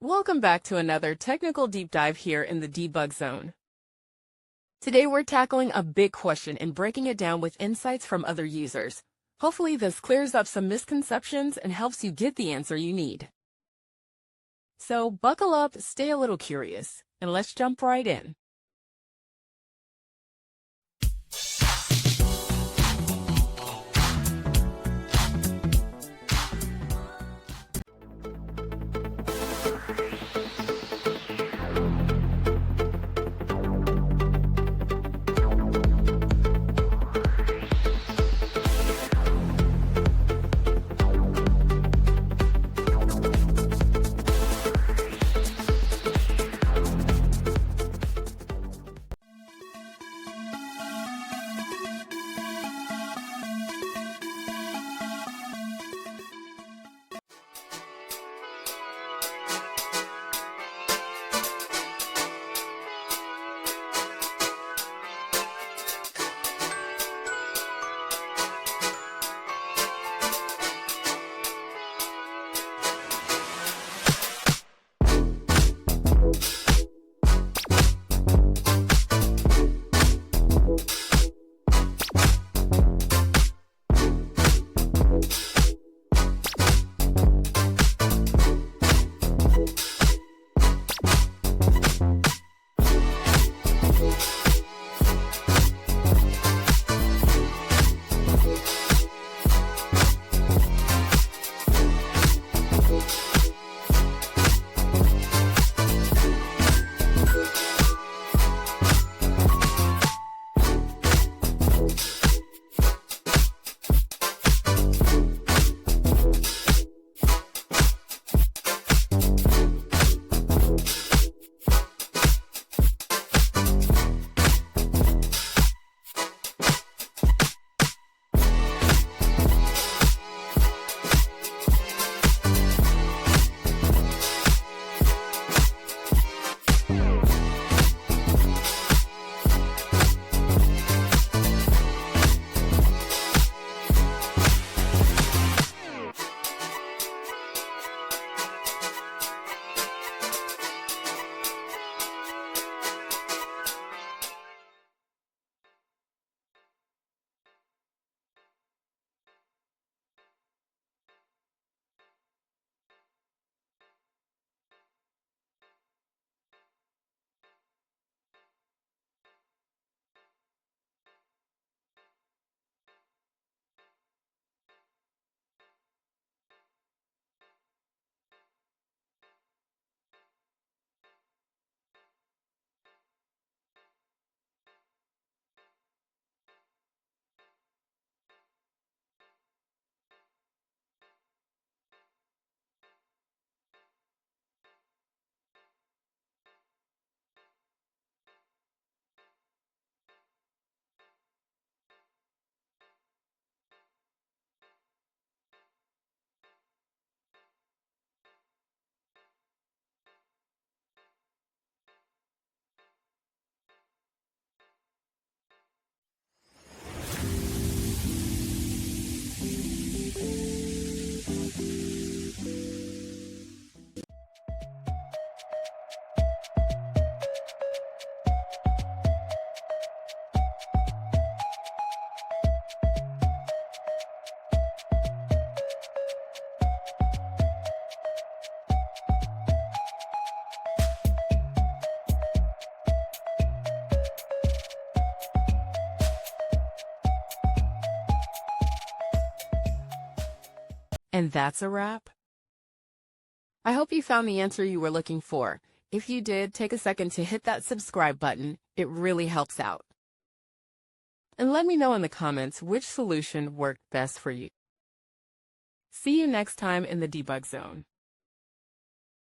Welcome back to another technical deep dive here in the Debug Zone. Today we're tackling a big question and breaking it down with insights from other users. Hopefully this clears up some misconceptions and helps you get the answer you need. So buckle up, stay a little curious, and let's jump right in. And that's a wrap. I hope you found the answer you were looking for. If you did, take a second to hit that subscribe button. It really helps out. And let me know in the comments which solution worked best for you. See you next time in the Debug Zone.